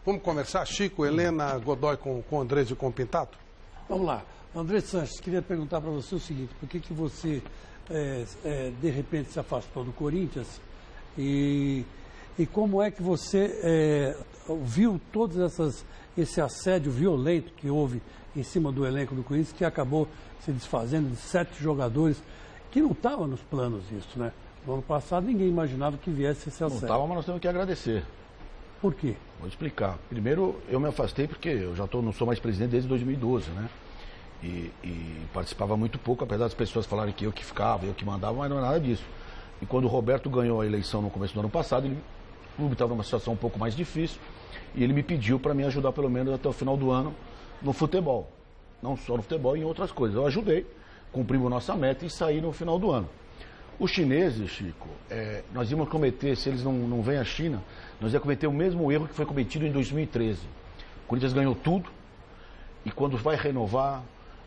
Vamos conversar, Chico, Helena, Godoy com Andrés e com o Pintato? Vamos lá. André Sanches, queria perguntar para você o seguinte, por que você, de repente, se afastou do Corinthians e como é que você viu todo esse assédio violento que houve em cima do elenco do Corinthians, que acabou se desfazendo de 7 jogadores, que não estava nos planos isso, né? No ano passado ninguém imaginava que viesse esse assédio. Não estava, mas nós temos que agradecer. Por quê? Vou explicar. Primeiro, eu me afastei porque eu já não sou mais presidente desde 2012, né? E participava muito pouco, apesar das pessoas falarem que eu que ficava, eu que mandava, mas não é nada disso. E quando o Roberto ganhou a eleição no começo do ano passado, o clube estava numa situação um pouco mais difícil e ele me pediu para me ajudar pelo menos até o final do ano no futebol. Não só no futebol, em outras coisas. Eu ajudei, cumprimos nossa meta e saí no final do ano. Os chineses, Chico, nós íamos cometer, se eles não vêm à China, nós íamos cometer o mesmo erro que foi cometido em 2013. O Corinthians ganhou tudo e quando vai renovar,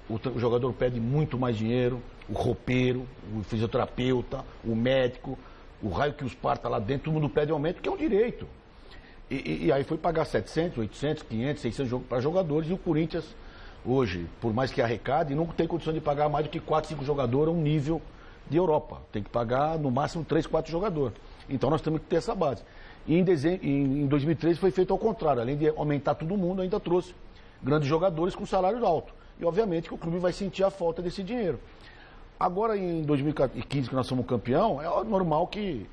o jogador pede muito mais dinheiro, o roupeiro, o fisioterapeuta, o médico, o raio que os parta lá dentro, todo mundo pede aumento, que é um direito. E aí foi pagar 700, 800, 500, 600 para jogadores, e o Corinthians, hoje, por mais que arrecade, não tem condição de pagar mais do que 4, 5 jogadores a um nível de Europa. Tem que pagar, no máximo, 3, 4 jogadores. Então nós temos que ter essa base. E em 2013 foi feito ao contrário, além de aumentar todo mundo, ainda trouxe grandes jogadores com salários altos. E obviamente que o clube vai sentir a falta desse dinheiro. Agora em 2015, que nós somos campeão, é normal que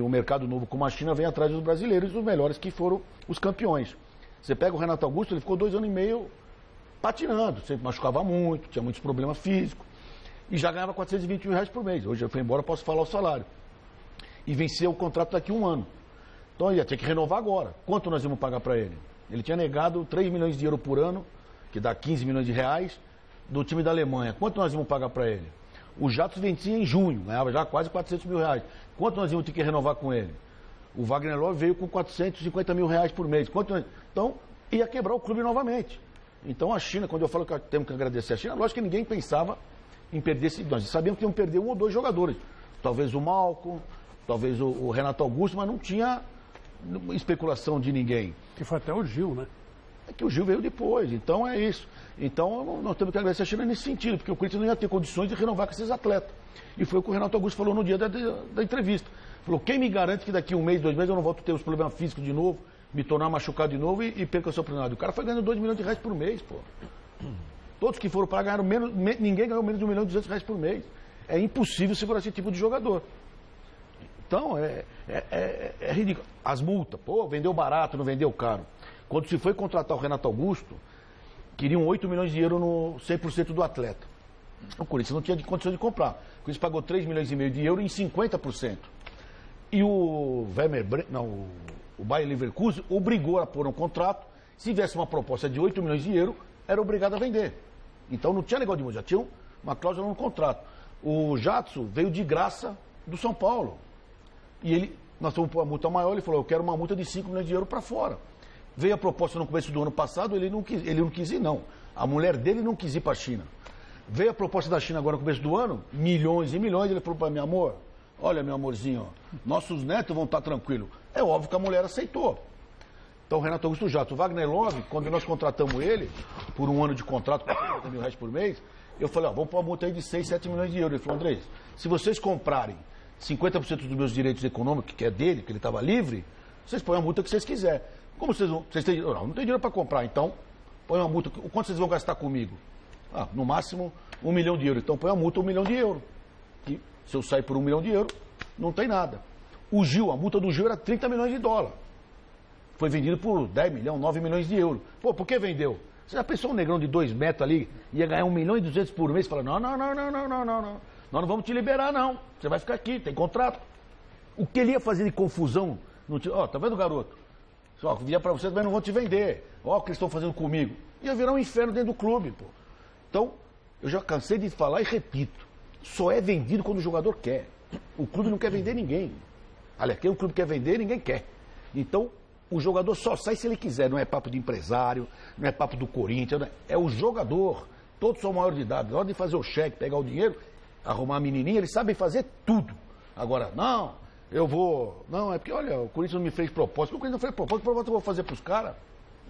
o mercado novo como a China venha atrás dos brasileiros, os melhores que foram os campeões. Você pega o Renato Augusto, ele ficou 2 anos e meio patinando, sempre machucava muito, tinha muitos problemas físicos, e já ganhava R$420 mil por mês. Hoje eu fui embora, posso falar o salário. E venceu o contrato daqui a 1 ano. Então ele ia ter que renovar agora. Quanto nós íamos pagar para ele? Ele tinha negado 3 milhões de euros por ano, que dá 15 milhões de reais, do time da Alemanha. Quanto nós íamos pagar para ele? O Jatos vencia em junho, ganhava já quase 400 mil reais. Quanto nós íamos ter que renovar com ele? O Wagner Love veio com 450 mil reais por mês. Então, ia quebrar o clube novamente. Então, a China, quando eu falo que temos que agradecer a China, lógico que ninguém pensava em perder esse... Nós sabíamos que iam perder 1 ou 2 jogadores. Talvez o Malcom, talvez o Renato Augusto, mas não tinha especulação de ninguém. Que foi até o Gil, né? É que o Gil veio depois, então é isso. Então nós temos que agradecer a China nesse sentido, porque o Corinthians não ia ter condições de renovar com esses atletas. E foi o que o Renato Augusto falou no dia da entrevista. Falou, quem me garante que daqui 1 mês, 2 meses eu não volto a ter os problemas físicos de novo, me tornar machucado de novo e perca o seu oportunidade. O cara foi ganhando 2 milhões de reais por mês, pô. Todos que foram para ganharam menos, ninguém ganhou menos de 1 milhão e 200 reais por mês. É impossível segurar esse tipo de jogador. Então, é ridículo. As multas, pô, vendeu barato, não vendeu caro. Quando se foi contratar o Renato Augusto, queriam 8 milhões de euros no 100% do atleta. O Corinthians não tinha condição de comprar. O Corinthians pagou 3 milhões e meio de euros em 50%. E o Bayer Leverkusen obrigou a pôr um contrato. Se tivesse uma proposta de 8 milhões de euros, era obrigado a vender. Então não tinha negócio de multa, já tinha uma cláusula no contrato. O Jatsu veio de graça do São Paulo. E nós fomos pôr uma multa maior, ele falou, eu quero uma multa de 5 milhões de euros para fora. Veio a proposta no começo do ano passado, ele não quis ir, não. A mulher dele não quis ir para a China. Veio a proposta da China agora no começo do ano, milhões e milhões, ele falou para mim, amor, olha meu amorzinho, nossos netos vão estar tranquilos. É óbvio que a mulher aceitou. Então o Renato Augusto Jato, o Wagner Love, quando nós contratamos ele, por 1 ano de contrato, com 50 mil reais por mês, eu falei, vamos pôr uma multa aí de 6, 7 milhões de euros. Ele falou, André, se vocês comprarem 50% dos meus direitos econômicos, que é dele, que ele estava livre, vocês põem a multa que vocês quiserem. Como vocês vão... não tem dinheiro para comprar, então põe uma multa. Quanto vocês vão gastar comigo? No máximo 1 milhão de euros. Então põe a multa 1 milhão de euros. E se eu sair por 1 milhão de euros, não tem nada. O Gil, a multa do Gil era 30 milhões de dólares. Foi vendido por 10 milhões, 9 milhões de euros. Pô, por que vendeu? Você já pensou um negrão de 2 metros ali, ia ganhar 1 milhão e 200 por mês? Fala, não. Nós não vamos te liberar, não. Você vai ficar aqui, tem contrato. O que ele ia fazer de confusão? Tá vendo, garoto? Só via para vocês, mas não vão te vender. Ó, o que eles estão fazendo comigo. Ia virar um inferno dentro do clube, pô. Então, eu já cansei de falar e repito. Só é vendido quando o jogador quer. O clube não quer vender ninguém. Aliás, quem o clube quer vender, ninguém quer. Então, o jogador só sai se ele quiser. Não é papo de empresário, não é papo do Corinthians. É o jogador. Todos são maiores de idade. Na hora de fazer o cheque, pegar o dinheiro, arrumar a menininha, eles sabem fazer tudo. Agora, não, eu vou... Não, é porque, olha, o Corinthians não me fez proposta. O Corinthians não fez proposta, que proposta eu vou fazer para os caras?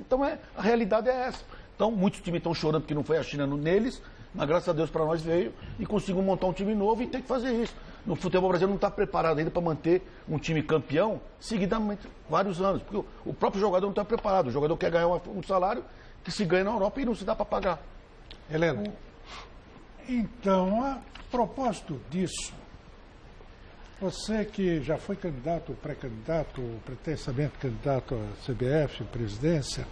Então, a realidade é essa. Então, muitos times estão chorando porque não foi a China neles, mas graças a Deus para nós veio e conseguiu montar um time novo e tem que fazer isso. No futebol brasileiro não está preparado ainda para manter um time campeão seguidamente vários anos, porque o próprio jogador não está preparado. O jogador quer ganhar um salário que se ganha na Europa e não se dá para pagar. Helena. Então, a propósito disso, você que já foi candidato, pré-candidato, pretensamente candidato à CBF, presidência,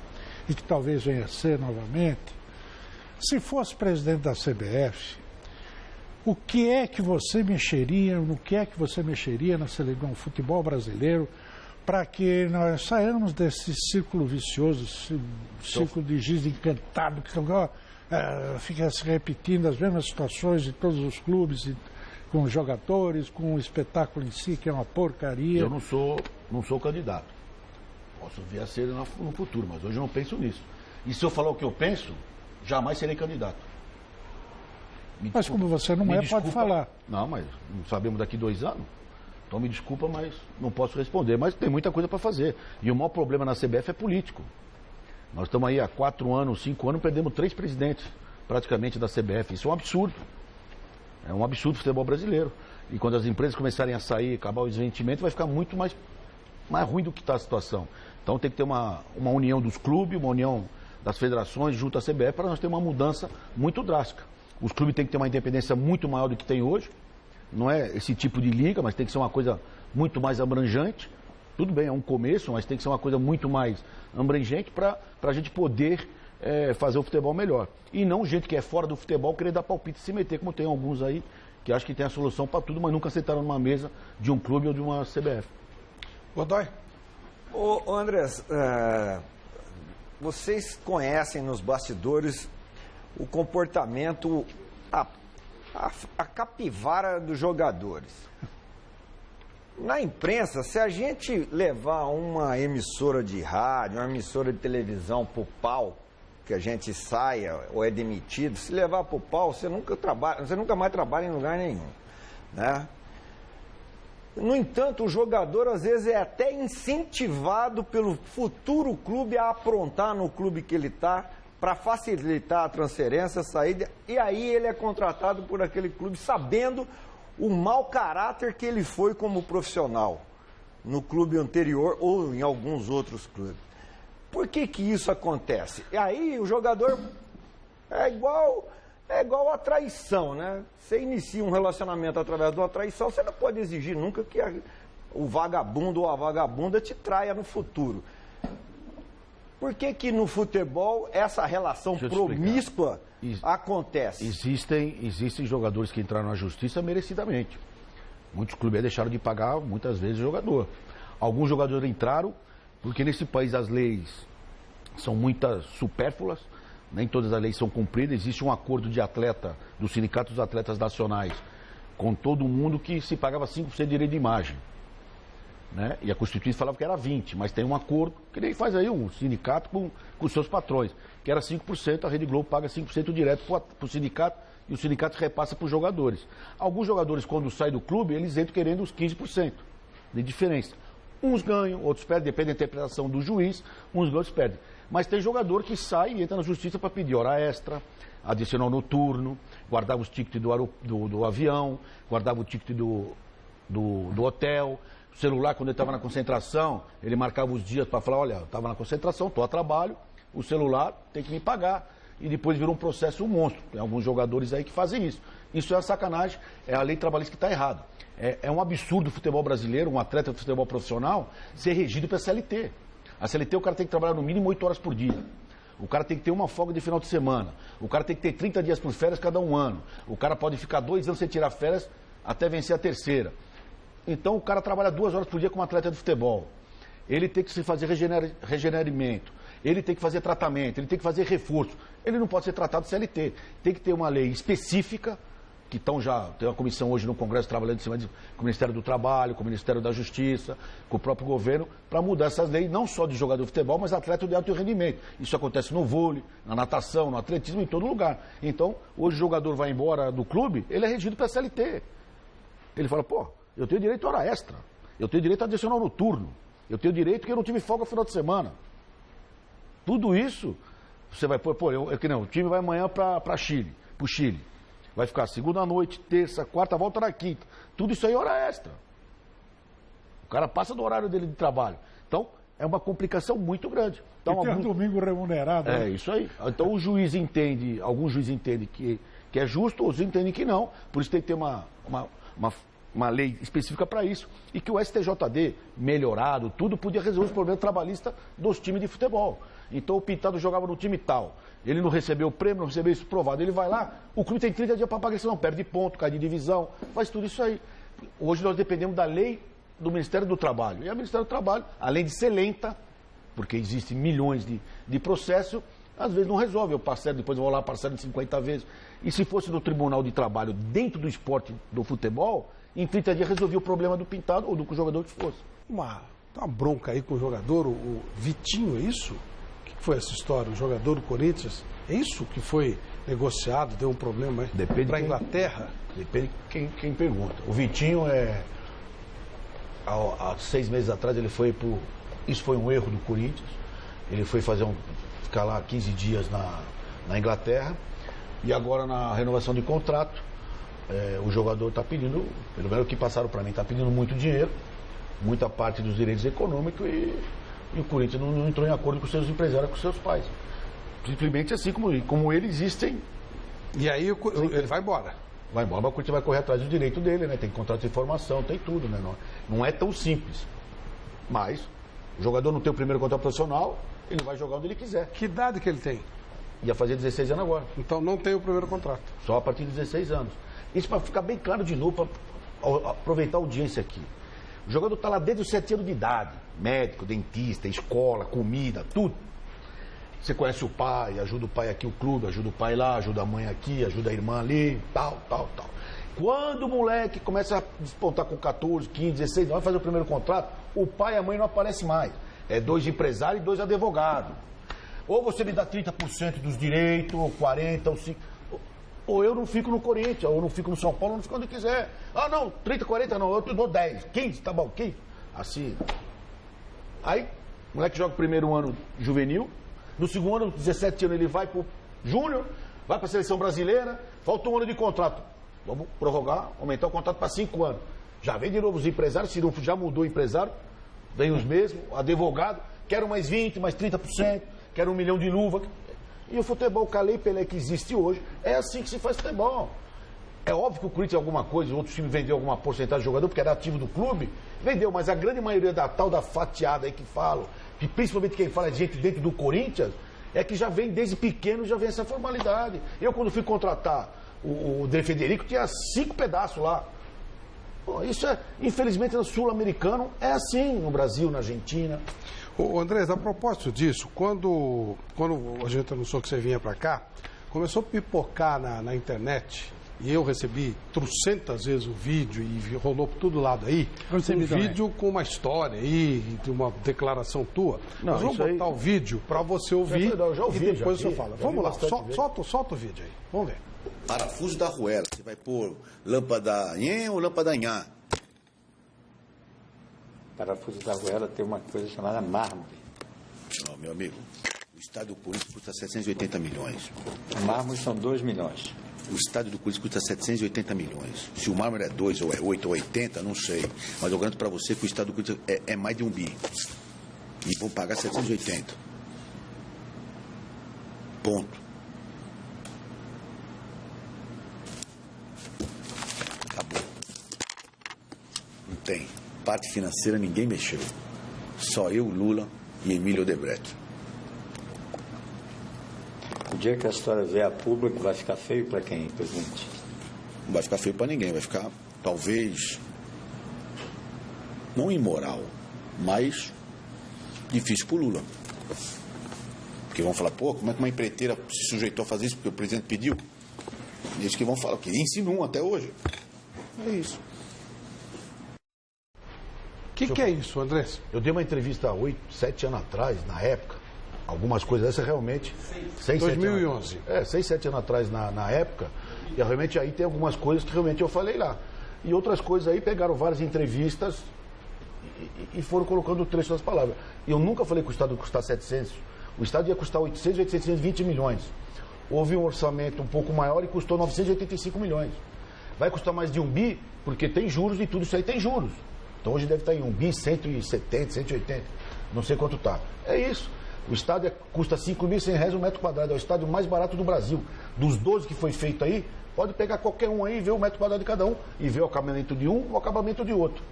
e que talvez venha a ser novamente, se fosse presidente da CBF, o que é que você mexeria, no que é que você mexeria no futebol brasileiro para que nós saímos desse círculo vicioso, círculo de giz encantado, que fica se repetindo as mesmas situações em todos os clubes, com os jogadores, com o espetáculo em si, que é uma porcaria. Eu não sou candidato. Posso vir a ser no futuro, mas hoje eu não penso nisso. E se eu falar o que eu penso, jamais serei candidato. Mas como você não é, pode falar. Não, mas não sabemos daqui 2 anos. Então me desculpa, mas não posso responder. Mas tem muita coisa para fazer. E o maior problema na CBF é político. Nós estamos aí há 4 anos, 5 anos, perdemos 3 presidentes praticamente da CBF. Isso é um absurdo. É um absurdo o futebol brasileiro. E quando as empresas começarem a sair, acabar o investimento, vai ficar muito mais ruim do que está a situação. Então tem que ter uma união dos clubes, uma união das federações junto à CBF para nós ter uma mudança muito drástica. Os clubes têm que ter uma independência muito maior do que tem hoje. Não é esse tipo de liga, mas tem que ser uma coisa muito mais abrangente. Tudo bem, é um começo, mas tem que ser uma coisa muito mais abrangente para a gente poder fazer o futebol melhor. E não gente que é fora do futebol querer dar palpite e se meter, como tem alguns aí, que acham que tem a solução para tudo, mas nunca sentaram numa mesa de um clube ou de uma CBF. Godoy? Ô Andrés, vocês conhecem nos bastidores o comportamento, a capivara dos jogadores. Na imprensa, se a gente levar uma emissora de rádio, uma emissora de televisão pro pau, que a gente saia ou é demitido, se levar pro pau, você nunca mais trabalha em lugar nenhum, né? No entanto, o jogador às vezes é até incentivado pelo futuro clube a aprontar no clube que ele está, para facilitar a transferência, a saída, e aí ele é contratado por aquele clube sabendo o mau caráter que ele foi como profissional no clube anterior ou em alguns outros clubes. Por que isso acontece? E aí o jogador é igual a traição, né? Você inicia um relacionamento através de uma traição, você não pode exigir nunca que o vagabundo ou a vagabunda te traia no futuro. Por que no futebol essa relação promíscua acontece? Existem jogadores que entraram na justiça merecidamente. Muitos clubes deixaram de pagar, muitas vezes, o jogador. Alguns jogadores entraram porque nesse país as leis são muitas supérfluas, nem todas as leis são cumpridas. Existe um acordo de atleta, do Sindicato dos Atletas Nacionais, com todo mundo que se pagava 5% de direito de imagem. Né? E a Constituição falava que era 20%, mas tem um acordo, que nem faz aí um sindicato com os seus patrões, que era 5%, a Rede Globo paga 5% direto para o sindicato e o sindicato repassa para os jogadores. Alguns jogadores, quando saem do clube, eles entram querendo os 15% de diferença. Uns ganham, outros perdem, depende da interpretação do juiz, uns ganham, outros perdem. Mas tem jogador que sai e entra na justiça para pedir hora extra, adicional noturno, guardava os tickets do avião, guardava o ticket do hotel. O celular, quando ele estava na concentração, ele marcava os dias para falar, olha, eu estava na concentração, estou a trabalho, o celular tem que me pagar. E depois virou um processo, um monstro. Tem alguns jogadores aí que fazem isso. Isso é uma sacanagem, é a lei trabalhista que está errada. É um absurdo o futebol brasileiro, um atleta de futebol profissional, ser regido pela CLT. A CLT, o cara tem que trabalhar no mínimo 8 horas por dia. O cara tem que ter uma folga de final de semana. O cara tem que ter 30 dias por férias cada um ano. O cara pode ficar 2 anos sem tirar férias até vencer a terceira. Então o cara trabalha 2 horas por dia como atleta de futebol. Ele tem que se fazer regeneramento, ele tem que fazer tratamento, ele tem que fazer reforço. Ele não pode ser tratado CLT. Tem que ter uma lei específica, que tem uma comissão hoje no Congresso trabalhando em cima com o Ministério do Trabalho, com o Ministério da Justiça, com o próprio governo, para mudar essas leis, não só de jogador de futebol, mas atleta de alto rendimento. Isso acontece no vôlei, na natação, no atletismo, em todo lugar. Então, hoje o jogador vai embora do clube, ele é regido pela CLT. Ele fala, pô, eu tenho direito a hora extra. Eu tenho direito a adicional noturno. Eu tenho direito que eu não tive folga no final de semana. Tudo isso, você vai pôr, que não, o time vai amanhã para Chile, pro Chile. Vai ficar segunda à noite, terça, quarta, volta na quinta. Tudo isso aí é hora extra. O cara passa do horário dele de trabalho. Então, é uma complicação muito grande. Então, e tem um domingo remunerado. É, isso aí. Então, o juiz entende, alguns juízes entendem que é justo, outros entendem que não. Por isso tem que ter uma lei específica para isso. E que o STJD, melhorado, tudo, podia resolver os problemas trabalhistas dos times de futebol. Então, o Pintado jogava no time tal. Ele não recebeu o prêmio, não recebeu isso provado. Ele vai lá, o clube tem 30 dias para pagar, senão perde ponto, cai de divisão, faz tudo isso aí. Hoje nós dependemos da lei do Ministério do Trabalho. E o Ministério do Trabalho, além de ser lenta, porque existem milhões de processos, às vezes não resolve. Eu parcelo, depois eu vou lá, parcelo de 50 vezes. E se fosse no Tribunal de Trabalho, dentro do esporte do futebol, em 30 dias resolvia o problema do Pintado ou do jogador que fosse. Uma bronca aí com o jogador, o Vitinho, é isso? O que foi essa história? O jogador do Corinthians, é isso que foi negociado, deu um problema aí para a Inglaterra? Depende de quem pergunta. O Vitinho há 6 meses atrás ele foi isso foi um erro do Corinthians. Ele foi ficar lá 15 dias na Inglaterra e agora na renovação de contrato o jogador está pedindo, pelo menos o que passaram para mim, está pedindo muito dinheiro, muita parte dos direitos econômicos e o Corinthians não entrou em acordo com os seus empresários, com os seus pais. Simplesmente assim como eles existem. E aí ele vai embora. Vai embora, mas o Corinthians vai correr atrás do direito dele, né? Tem contrato de formação, tem tudo, né? Não é tão simples. Mas o jogador não tem o primeiro contrato profissional, ele vai jogar onde ele quiser. Que idade que ele tem? Ia fazer 16 anos agora. Então não tem o primeiro contrato. Só a partir de 16 anos. Isso para ficar bem claro de novo, para aproveitar a audiência aqui. O jogador está lá desde os 7 anos de idade. Médico, dentista, escola, comida, tudo. Você conhece o pai, ajuda o pai aqui, o clube, ajuda o pai lá, ajuda a mãe aqui, ajuda a irmã ali, tal. Quando o moleque começa a despontar com 14, 15, 16, vai fazer o primeiro contrato, o pai e a mãe não aparecem mais. É 2 empresários e 2 advogados. Ou você me dá 30% dos direitos, ou 40%, ou 5%. Ou eu não fico no Corinthians, ou eu não fico no São Paulo, ou não fico onde quiser. Ah, não, 30, 40 não, eu te dou 10, 15, tá bom, 15. Assim. Aí, o moleque joga o primeiro ano juvenil, no segundo ano, 17 anos, ele vai pro júnior, vai pra seleção brasileira, falta 1 ano de contrato. Vamos prorrogar, aumentar o contrato para 5 anos. Já vem de novo os empresários, se não já mudou o empresário, vem os mesmos, advogado, quero mais 20%, mais 30%, quero 1 milhão de luva. E o futebol Calei Pelé que existe hoje, é assim que se faz futebol. É óbvio que o Corinthians alguma coisa, outro time vendeu alguma porcentagem de jogador, porque era ativo do clube, vendeu, mas a grande maioria da tal da fatiada aí que falam, que principalmente quem fala de gente dentro do Corinthians, é que já vem desde pequeno, já vem essa formalidade. Eu quando fui contratar o De Federico, tinha 5 pedaços lá. Pô, isso é, infelizmente no sul-americano, é assim no Brasil, na Argentina. Ô, Andrés, a propósito disso, quando a gente anunciou que você vinha para cá, começou a pipocar na internet, e eu recebi 300 vezes o vídeo e rolou por todo lado aí, um vídeo com uma história aí, de uma declaração tua. Não, nós vamos botar o vídeo para você ouvir já ouvi, e depois já você fala. Vamos lá, solta o vídeo aí, vamos ver. Parafuso da arruela, você vai pôr lâmpada Nhen ou lâmpada Nhã? Parafuso da arruela tem uma coisa chamada mármore. Não, meu amigo, o estádio do Corinthians custa 780 milhões. O mármore são 2 milhões. O estádio do Corinthians custa 780 milhões. Se o mármore é 2 ou é 8 ou 80, não sei. Mas eu garanto para você que o estádio do Corinthians é mais de 1 bi. E vão pagar 780. Ponto. Acabou. Não tem. Parte financeira ninguém mexeu. Só eu, Lula e Emílio Odebrecht. O dia que a história vier a público vai ficar feio para quem, presidente? Não vai ficar feio para ninguém, vai ficar, talvez, não imoral, mas difícil para o Lula. Porque vão falar, pô, como é que uma empreiteira se sujeitou a fazer isso porque o presidente pediu? E eles que vão falar, que insinuam até hoje. É isso. O que é isso, Andrés? Eu dei uma entrevista há 7 anos atrás, na época. Algumas coisas dessas realmente... 2011. 6, 7 anos atrás na época. E realmente aí tem algumas coisas que realmente eu falei lá. E outras coisas aí pegaram várias entrevistas e foram colocando o trecho das palavras. Eu nunca falei que o Estado ia custar 700, o Estado ia custar 800, 820 milhões. Houve um orçamento um pouco maior e custou 985 milhões. Vai custar mais de 1 bi, porque tem juros e tudo isso aí tem juros. Então hoje deve estar em 1 bi, 170, 180, não sei quanto está. É isso. O estádio custa R$5.100 um metro quadrado, é o estádio mais barato do Brasil. Dos 12 que foi feito aí, pode pegar qualquer um aí e ver o metro quadrado de cada um, e ver o acabamento de um e o acabamento de outro.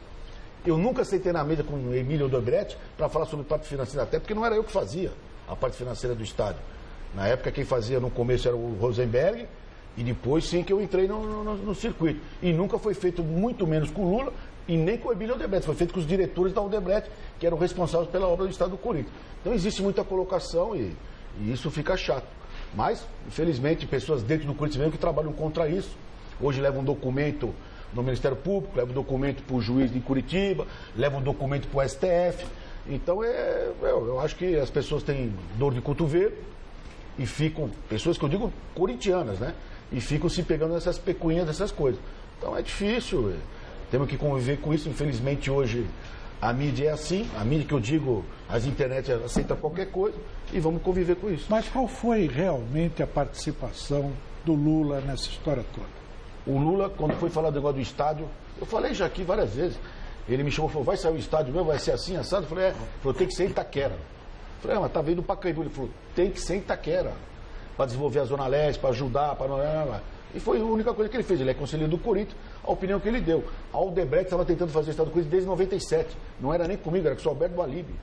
Eu nunca sentei na mesa com o Emílio Odebrecht para falar sobre parte financeira, até porque não era eu que fazia a parte financeira do estádio. Na época quem fazia no começo era o Rosenberg, e depois sim que eu entrei no circuito. E nunca foi feito muito menos com o Lula e nem com o Emílio Odebrecht, foi feito com os diretores da Odebrecht, que eram responsáveis pela obra do Estado do Corinthians. Então existe muita colocação e isso fica chato. Mas, infelizmente, pessoas dentro do Corinthians mesmo que trabalham contra isso. Hoje levam um documento no Ministério Público, levam um documento para o juiz de Curitiba, levam um documento para o STF. Então, eu acho que as pessoas têm dor de cotovelo e ficam, pessoas que eu digo corintianas, né? E ficam se pegando nessas pecuinhas, dessas coisas. Então é difícil, temos que conviver com isso. Infelizmente hoje a mídia é assim, a mídia que eu digo, as internet aceita qualquer coisa e vamos conviver com isso. Mas qual foi realmente a participação do Lula nessa história toda? O Lula, quando foi falar do negócio do estádio, eu falei já aqui várias vezes, ele me chamou e falou, vai sair o estádio mesmo, vai ser assim, assado? Eu falei, Ele falou, tem que ser em Itaquera. Eu falei, mas tá vindo para Pacaembu. Ele falou, tem que ser em Itaquera, para desenvolver a Zona Leste, para ajudar, para... E foi a única coisa que ele fez. Ele é conselheiro do Corinthians, a opinião que ele deu. A Odebrecht estava tentando fazer o Estado do Corinthians desde 97. Não era nem comigo, era com o Alberto Alibe.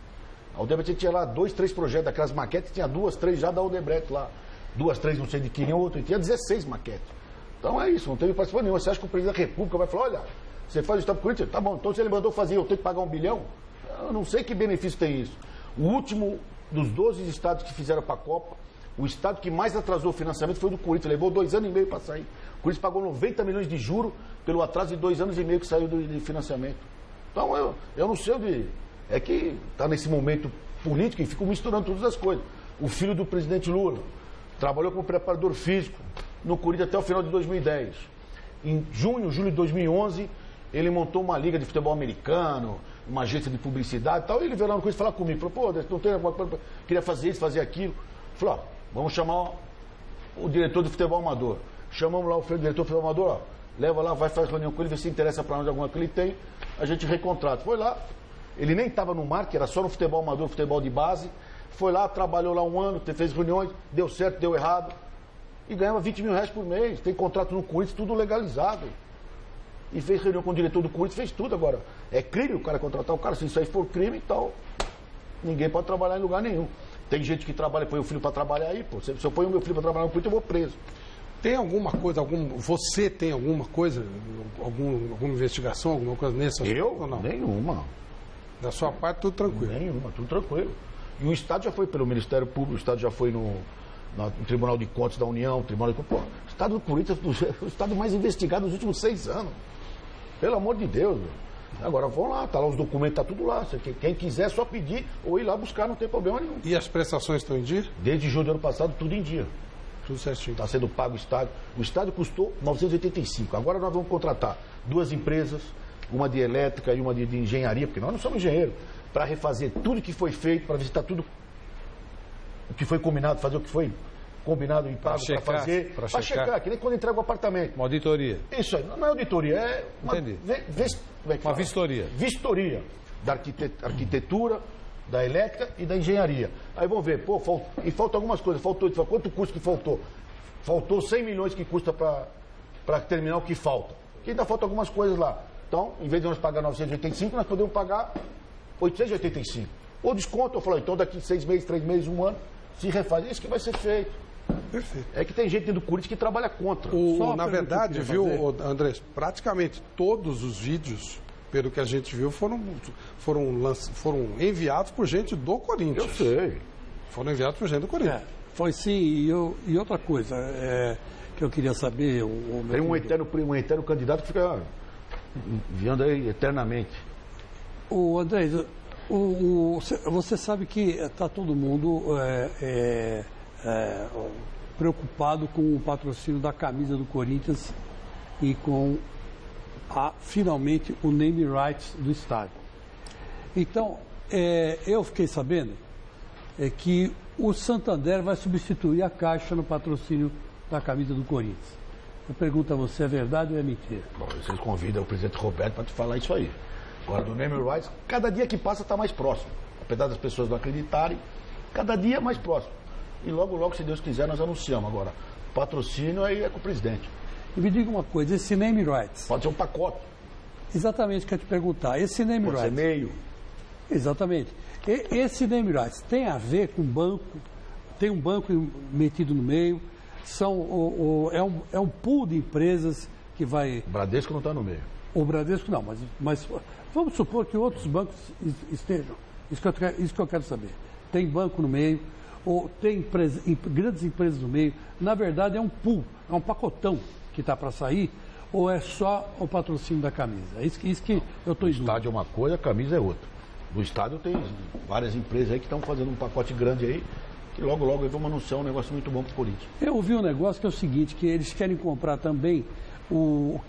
A Odebrecht tinha lá 2, 3 projetos, daquelas maquetes, tinha 2, 3 já da Odebrecht lá. 2, 3 não sei de quem, outro, e tinha 16 maquetes. Então é isso, não teve participação nenhuma. Você acha que o presidente da República vai falar, olha, você faz o Estado do Corinthians? Tá bom, então se ele mandou fazer, eu tenho que pagar 1 bilhão? Eu não sei que benefício tem isso. O último dos 12 estados que fizeram para a Copa, o estado que mais atrasou o financiamento foi o do Corinthians, levou 2 anos e meio para sair. O Corinthians pagou 90 milhões de juros pelo atraso de 2 anos e meio que saiu de financiamento. Então eu não sei onde. É que está nesse momento político e ficam misturando todas as coisas. O filho do presidente Lula trabalhou como preparador físico no Corinthians até o final de 2010. Em julho de 2011, ele montou uma liga de futebol americano, uma agência de publicidade e tal. E ele veio lá no Corinthians falar comigo, falou, pô, não tem alguma coisa, queria fazer isso, fazer aquilo. Falou, vamos chamar o diretor de futebol amador. Chamamos lá o diretor de futebol amador, ó, leva lá, vai fazer reunião com ele, vê se interessa para nós alguma que ele tem, a gente recontrata. Foi lá, ele nem estava no marketing, era só no futebol amador, futebol de base. Foi lá, trabalhou lá 1 ano, fez reuniões, deu certo, deu errado. E ganhava 20 mil reais por mês. Tem contrato no Corinthians, tudo legalizado. E fez reunião com o diretor do Corinthians, fez tudo agora. É crime o cara contratar o cara, se isso aí for crime, então ninguém pode trabalhar em lugar nenhum. Tem gente que trabalha, põe o filho para trabalhar aí, pô. Se eu ponho o meu filho para trabalhar no Corinthians, eu vou preso. Tem alguma coisa, você tem alguma coisa, alguma investigação, alguma coisa nesse aspecto ou não? Nenhuma. Da sua parte, tudo tranquilo? Nenhuma, tudo tranquilo. E o Estado já foi pelo Ministério Público, o Estado já foi no Tribunal de Contas da União, Tribunal de Contas. Pô, o Estado do Corinthians é o Estado mais investigado nos últimos 6 anos. Pelo amor de Deus. Agora vão lá, tá lá os documentos, tá tudo lá. Quem quiser é só pedir ou ir lá buscar, não tem problema nenhum. E as prestações estão em dia? Desde julho do ano passado, tudo em dia. Tudo certinho. Está sendo pago o estádio. O estádio custou 985. Agora nós vamos contratar 2 empresas, uma de elétrica e uma de engenharia, porque nós não somos engenheiros, para refazer tudo que foi feito, para visitar tudo o que foi combinado, fazer o que foi combinado e pago para fazer. Para checar, que nem quando entrega o apartamento. Uma auditoria. Isso aí, não é auditoria, é uma, uma vistoria. Vistoria da arquitetura, da elétrica e da engenharia. Aí vão ver, pô, e falta algumas coisas. Faltou, quanto custa que faltou? Faltou 100 milhões que custa para terminar o que falta. E ainda falta algumas coisas lá. Então, em vez de nós pagar 985, nós podemos pagar 885. Ou desconto, eu falo, então daqui 6 meses, 3 meses, 1 ano, se refaz. Isso que vai ser feito. Perfeito. É que tem gente dentro do Corinthians que trabalha contra. Na verdade, viu, André, praticamente todos os vídeos, pelo que a gente viu, foram enviados por gente do Corinthians. Eu sei. Foram enviados por gente do Corinthians. Foi sim, e outra coisa que eu queria saber... Tem um eterno candidato que fica enviando aí eternamente. André, você sabe que está todo mundo preocupado com o patrocínio da camisa do Corinthians e com finalmente o name rights do estádio. Então, eu fiquei sabendo que o Santander vai substituir a Caixa no patrocínio da camisa do Corinthians. Eu pergunto a você, é verdade ou é mentira? Bom, vocês convidam o presidente Roberto para te falar isso aí. Agora, do name rights, cada dia que passa está mais próximo. Apesar das pessoas não acreditarem, cada dia é mais próximo. E logo, logo, se Deus quiser, nós anunciamos. Agora, patrocínio aí é com o presidente. E me diga uma coisa, esse name rights... Pode ser um pacote. Exatamente o que eu ia te perguntar. Esse name rights... Pode ser meio. Exatamente. Esse name rights tem a ver com banco, tem um banco metido no meio, é um pool de empresas que vai... O Bradesco não está no meio. O Bradesco não, mas vamos supor que outros bancos estejam. Isso que eu quero saber. Tem banco no meio, ou tem grandes empresas no meio. Na verdade, é um pool, é um pacotão que está para sair, ou é só o patrocínio da camisa? É isso que eu estou dizendo. O estádio é uma coisa, a camisa é outra. No estádio tem várias empresas aí que estão fazendo um pacote grande aí, que logo, logo aí vamos anunciar um negócio muito bom para o Corinthians. Eu ouvi um negócio que é o seguinte, que eles querem comprar também o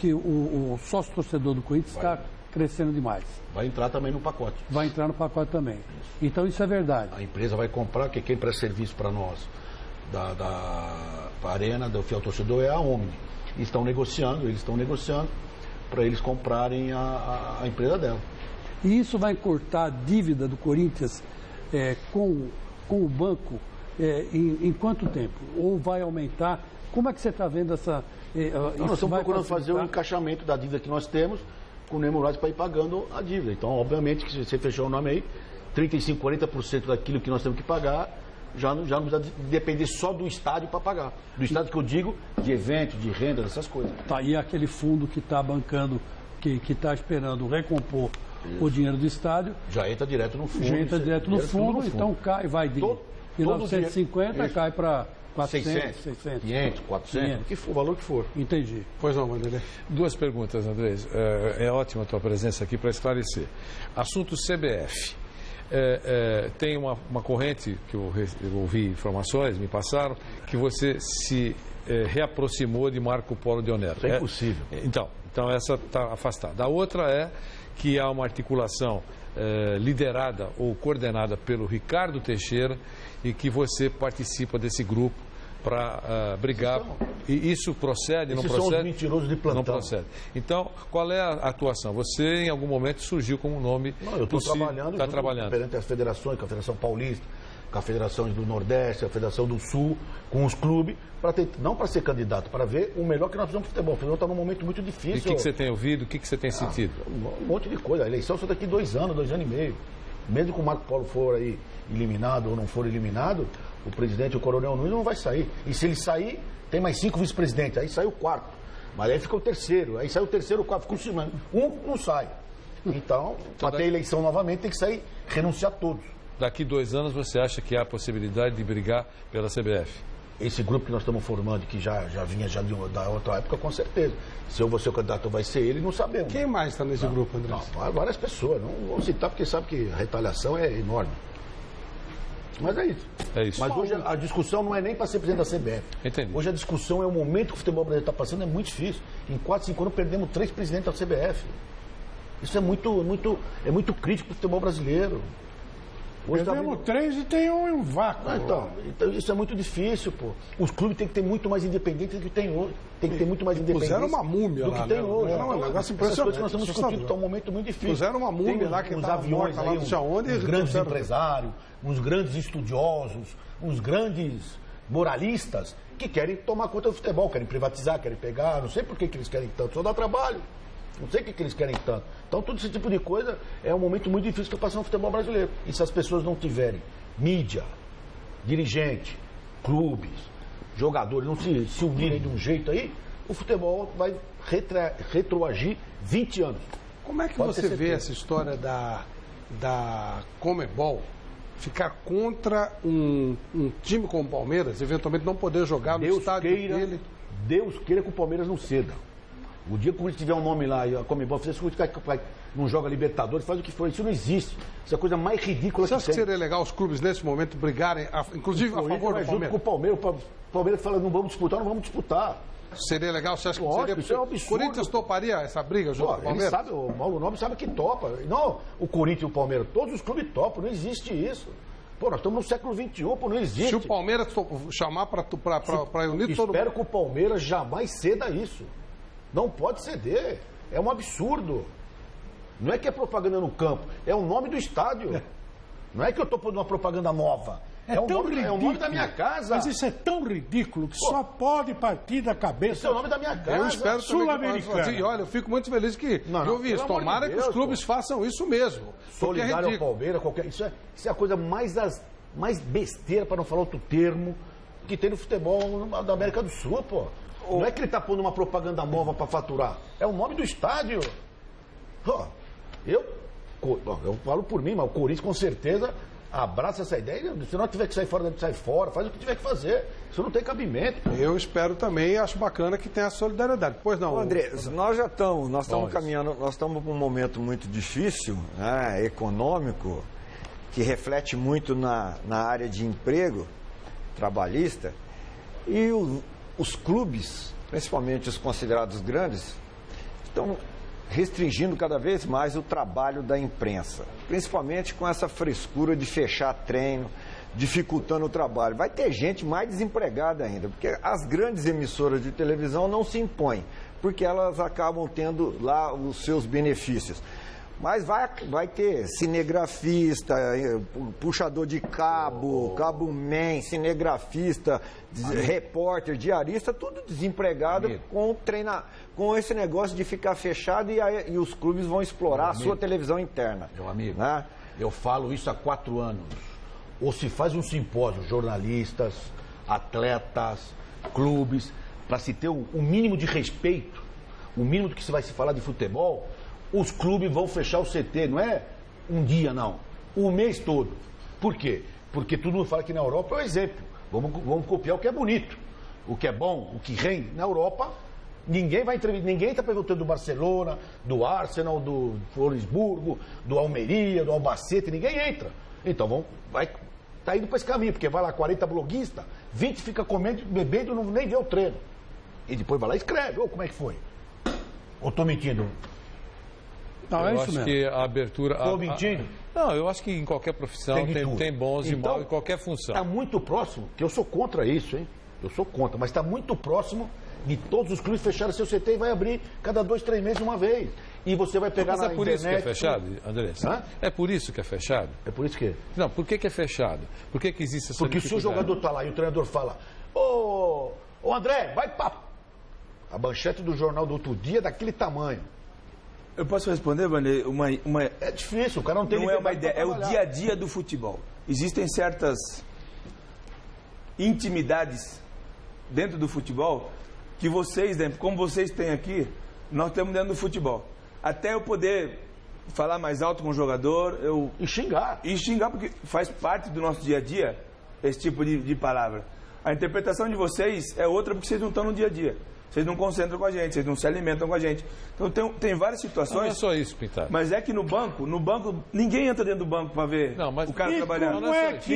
sócio torcedor do Corinthians está crescendo demais. Vai entrar também no pacote. Vai entrar no pacote também. Isso. Então isso é verdade. A empresa vai comprar, que quem presta serviço para nós, da Arena, do fiel torcedor, é a Omni. Eles estão negociando para eles comprarem a empresa dela. E isso vai cortar a dívida do Corinthians com o banco em quanto tempo? Ou vai aumentar? Como é que você está vendo essa... nós estamos procurando fazer o encaixamento da dívida que nós temos com o Nemo Rights para ir pagando a dívida. Então, obviamente, que se você fechou o nome aí, 35%, 40% daquilo que nós temos que pagar, já não precisa depender só do estádio para pagar. Do estádio que eu digo, de evento, de renda, dessas coisas. Tá, e aquele fundo que está bancando, que está esperando recompor o dinheiro do estádio... Já entra direto no fundo. Já entra direto no fundo, então vai de 950 cai para 400, 600. 500, 400, o valor que for. Entendi. Pois não, Vanderlei. Duas perguntas, Andrés. É ótima a tua presença aqui para esclarecer. Assunto CBF. Tem uma corrente que eu ouvi informações, me passaram, que você se reaproximou de Marco Polo de Onero. Isso é impossível. Então essa está afastada. A outra é que há uma articulação liderada ou coordenada pelo Ricardo Teixeira e que você participa desse grupo para brigar. E isso procede, não procede? São os mentirosos de plantão. Não procede. Então, qual é a atuação? Você, em algum momento, surgiu como um nome eu estou trabalhando. Está trabalhando. Perante as federações, com a Federação Paulista, com a Federação do Nordeste, a Federação do Sul, com os clubes, não para ser candidato, para ver o melhor que nós precisamos de futebol. O futebol está num momento muito difícil. E o que você tem ouvido? O que você tem sentido? Um monte de coisa. A eleição só daqui 2 anos, 2 anos e meio. Mesmo que o Marco Polo for aí eliminado ou não for eliminado, o presidente, o Coronel Nunes, não vai sair. E se ele sair, tem mais 5 vice-presidentes. Aí sai o 4º. Mas aí fica o 3º. Aí sai o 3º, o 4º, fica o segundo. Um não sai. Então, para ter eleição novamente, tem que sair, renunciar todos. Daqui 2 anos, você acha que há a possibilidade de brigar pela CBF? Esse grupo que nós estamos formando, que já vinha da outra época, com certeza. Se eu vou ser o candidato, vai ser ele, não sabemos. Quem mais está nesse grupo, André? Não, várias pessoas. Não vou citar, porque sabe que a retaliação é enorme. Mas é isso. É isso. Mas hoje a discussão não é nem para ser presidente da CBF. Entendi. Hoje a discussão é o momento que o futebol brasileiro está passando, é muito difícil. Em 4, 5 anos perdemos 3 presidentes da CBF. Isso é muito crítico para o futebol brasileiro. Hoje perdemos 3 e tem um vácuo. Então isso é muito difícil, pô. Os clubes têm que ter muito mais independentes do que tem hoje. Tem que ter muito mais independentes. Puseram uma múmia do que lá, tem hoje. Não, um negócio impressionante. Essas coisas que nós estamos discutindo estão um momento muito difícil. Puseram uma múmia lá que uns estava aviões morta lá aí, não sei aonde. uns grandes empresários, uns grandes estudiosos, uns grandes moralistas que querem tomar conta do futebol, querem privatizar, querem pegar. Não sei por que eles querem tanto, só dá trabalho. Não sei o que eles querem tanto. Então, todo esse tipo de coisa é um momento muito difícil que está passando no futebol brasileiro. E se as pessoas não tiverem mídia, dirigente, clubes, jogadores, não se unirem de um jeito aí, o futebol vai retroagir 20 anos. Como é que você vê essa história da Conmebol ficar contra um time como o Palmeiras, eventualmente não poder jogar no estádio dele? Deus queira que o Palmeiras não ceda. O dia que o Corinthians tiver um nome lá e a Conmebol fizer isso, não joga Libertadores, faz o que for. Isso não existe. Isso é a coisa mais ridícula Você acha que seria legal os clubes nesse momento brigarem, inclusive a favor do Palmeiras? Junto com o Palmeiras. O Palmeiras fala, não vamos disputar. Seria legal, você acha que Lógico, seria? Isso é um absurdo. O Corinthians toparia essa briga junto com o Palmeiras? Ele sabe, o Mauro Nobre sabe que topa. Não, o Corinthians e o Palmeiras, todos os clubes topam, não existe isso. Pô, nós estamos no século XXI, pô, não existe. Se o Palmeiras chamar para unir todo mundo... Espero que o Palmeiras jamais ceda isso. Não pode ceder. É um absurdo. Não é que é propaganda no campo, é o nome do estádio. Não é que eu estou pondo uma propaganda nova. É o nome da minha casa. Mas isso é tão ridículo que só pode partir da cabeça. Isso é o nome da minha casa. Eu espero Sul-Americana. E olha, eu fico muito feliz que eu ouvi isso. Tomara que os clubes façam isso mesmo. Solidário ao Palmeiras, isso é a coisa mais besteira, para não falar outro termo, que tem no futebol da América do Sul, pô. Não é que ele está pondo uma propaganda nova para faturar. É o nome do estádio. Eu falo por mim, mas o Corinthians com certeza abraça essa ideia. Se não tiver que sair fora, sai fora, faz o que tiver que fazer. Isso não tem cabimento. Eu espero também e acho bacana que tenha solidariedade. Pois não. André, nós estamos caminhando, nós estamos por um momento muito difícil, né, econômico, que reflete muito na área de emprego trabalhista, e os clubes, principalmente os considerados grandes, estão restringindo cada vez mais o trabalho da imprensa, principalmente com essa frescura de fechar treino, dificultando o trabalho. Vai ter gente mais desempregada ainda, porque as grandes emissoras de televisão não se impõem, porque elas acabam tendo lá os seus benefícios. Mas vai ter cinegrafista, puxador de cabo, cabo-man, cinegrafista, repórter, diarista, tudo desempregado com esse negócio de ficar fechado e os clubes vão explorar a sua televisão interna. Meu amigo, né? Eu falo isso há 4 anos. Ou se faz um simpósio, jornalistas, atletas, clubes, para se ter o mínimo de respeito, o mínimo do que se vai se falar de futebol. Os clubes vão fechar o CT, não é um dia, não. O mês todo. Por quê? Porque todo mundo fala que na Europa é o exemplo. Vamos copiar o que é bonito, o que é bom, o que rende. Na Europa, ninguém está perguntando do Barcelona, do Arsenal, do Wolfsburgo, do Almeria, do Albacete, ninguém entra. Então, tá indo para esse caminho, porque vai lá 40 bloguistas, 20 fica comendo, bebendo, nem vê o treino. E depois vai lá e escreve, como é que foi? Ou estou mentindo? Não, eu acho que a abertura... Estou mentindo? Não, eu acho que em qualquer profissão tem bons e maus, em qualquer função. Está muito próximo, que eu sou contra isso, hein? Eu sou contra, mas está muito próximo de todos os clubes fecharem seu CT e vai abrir cada 2, 3 meses uma vez. E você vai pegar na internet... Mas é por isso que é fechado, André? É por isso que é fechado? É por isso que... Não, por que é fechado? Por que existe essa Porque se o jogador está lá e o treinador fala: Ô André, vai pra... A manchete do jornal do outro dia é daquele tamanho. Eu posso responder, Vanê? É difícil, o cara não tem... Não é uma ideia, é o dia a dia do futebol. Existem certas intimidades dentro do futebol que vocês, como vocês têm aqui, nós temos dentro do futebol. Até eu poder falar mais alto com o jogador, E xingar. E xingar, porque faz parte do nosso dia a dia esse tipo de palavra. A interpretação de vocês é outra porque vocês não estão no dia a dia. Vocês não concentram com a gente, vocês não se alimentam com a gente. Então tem várias situações. Não é só isso, Pintado. Mas é que no banco, ninguém entra dentro do banco para ver o cara trabalhando. Como é que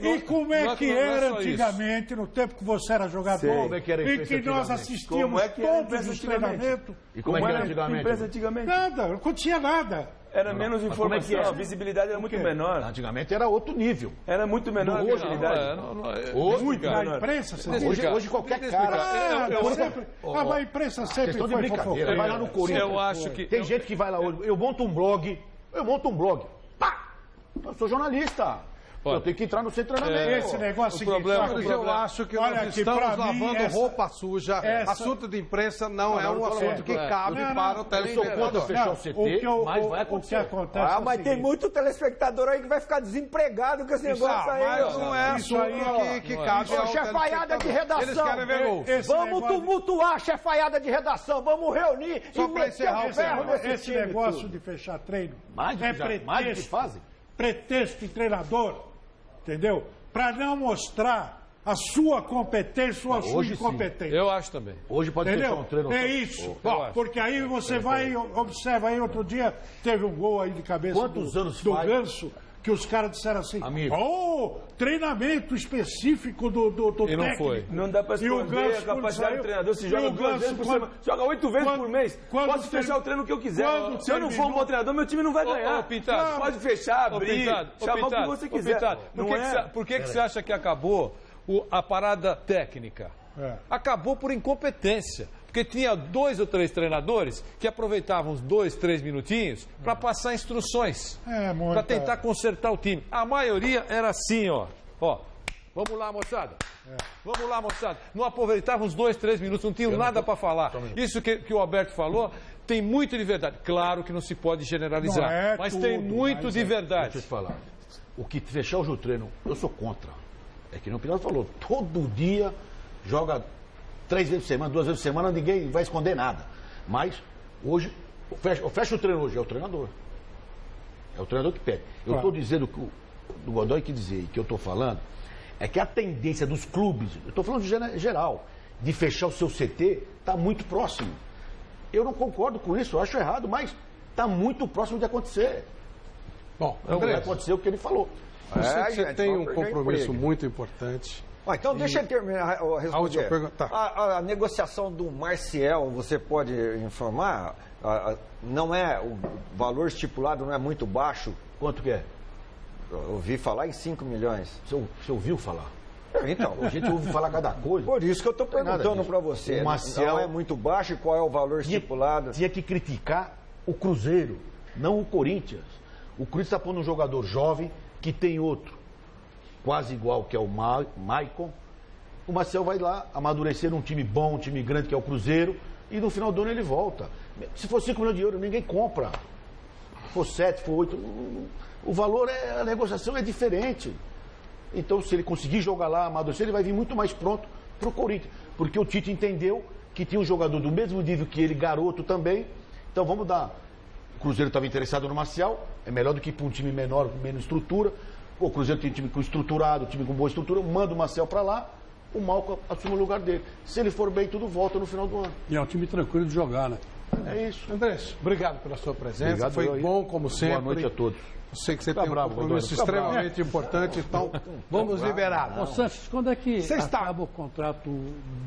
E como é que era antigamente, no tempo que você era jogador, e que nós assistíamos todos os treinamentos? E como era antigamente? Nada, não acontecia nada. Era menos informação, a visibilidade era muito menor. Antigamente era outro nível. Era muito menor a visibilidade. Hoje, na imprensa, hoje qualquer cara... A imprensa sempre foi fofoqueira. Vai lá no Corinthians. Eu acho que... Tem gente que vai lá hoje, eu monto um blog. Pá! Eu sou jornalista. Eu tenho que entrar no seu treinamento. Esse negócio eu acho que nós estamos lavando roupa suja. Assunto de imprensa não é um assunto que cabe para o telespectador. Eu sou contra fechar o CT, mas vai acontecer. Mas tem muito telespectador aí que vai ficar desempregado com esse negócio aí. Mas não é assunto que cabe ao chefaiada de redação. Eles querem ver gol. Vamos tumultuar a chefaiada de redação. Vamos reunir e meter o ferro nesse time. Esse negócio de fechar treino é pretexto. Pretexto de treinador. Entendeu? Para não mostrar a sua competência ou a sua incompetência. Eu acho também. Hoje pode fechar um treino. É isso. Porque aí você vai, observa aí, outro dia teve um gol aí de cabeça Quantos anos do faz? Ganso, que os caras disseram assim, Amigo. treinamento específico do E não técnico. foi. Não dá pra E o esconder Ganso, a capacidade do treinador. Se joga 2 vezes por semana, joga 8 vezes por mês. Posso fechar o treino que eu quiser. Se eu não for um bom treinador, meu time não vai ganhar. Pintado. Pode fechar, abrir, chamar o que você quiser. Por que você acha que acabou a parada técnica? Acabou por incompetência. Porque tinha 2 ou 3 treinadores que aproveitavam os 2, 3 minutinhos para passar instruções, para tentar consertar o time. A maioria era assim, ó. Vamos lá, moçada. Vamos lá, moçada. Não aproveitavam os 2, 3 minutos, não tinham nada para falar. Isso que o Alberto falou tem muito de verdade. Claro que não se pode generalizar, mas tem muito de verdade. Deixa eu te falar. O que fechar o treino, eu sou contra. É que nem o Pinado falou, todo dia joga 3 vezes por semana, 2 vezes por semana, ninguém vai esconder nada. Mas hoje, fecha o treino hoje, é o treinador. É o treinador que pede. Eu estou dizendo que o Godoy quer dizer, e que eu estou falando, é que a tendência dos clubes, eu estou falando de geral, de fechar o seu CT, está muito próximo. Eu não concordo com isso, eu acho errado, mas está muito próximo de acontecer. Bom, Vai André, acontecer o que ele falou. eu sei que você gente, tem vamos um perder compromisso emprego. muito importante. Então deixa eu terminar a responder. A última pergunta. Tá. A negociação do Marcial, você pode informar? Não é, o valor estipulado não é muito baixo? Quanto que é? Eu ouvi falar em 5 milhões. Você ouviu falar? Então, A gente ouve falar cada coisa. por isso que eu estou Tem nada perguntando disso. para você. O Marcial Não é muito baixo e qual é o valor estipulado? Tinha que criticar o Cruzeiro, não o Corinthians. O Corinthians está pondo um jogador jovem que tem outro quase igual, que é o Maicon. O Marcel vai lá amadurecer num time bom, um time grande, que é o Cruzeiro, e no final do ano ele volta. Se for 5 milhões de euros, ninguém compra. Se for 7, se for 8, o valor, a negociação é diferente. Então, se ele conseguir jogar lá, amadurecer, ele vai vir muito mais pronto para o Corinthians. Porque o Tite entendeu que tinha um jogador do mesmo nível que ele, garoto também. Então, vamos dar. O Cruzeiro estava interessado no Marcial, é melhor do que para um time menor, com menos estrutura. O Cruzeiro tem um time com estruturado, um time com boa estrutura, manda o Marcel para lá, o Malcom assume o lugar dele. Se ele for bem, tudo volta no final do ano. E é um time tranquilo de jogar, né? É isso. Andrés, obrigado pela sua presença. Obrigado, Foi eu aí. bom, como sempre. Boa noite a todos. Eu sei que você Fica tem um bravo, compromisso Godoy, fica extremamente importante, então vamos liberar. Ô, Sanches, quando é que Você está- acaba o contrato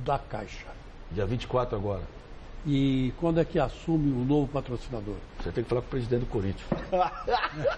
da Caixa? Dia 24 agora. E quando é que assume o novo patrocinador? Você tem que falar com o presidente do Corinthians.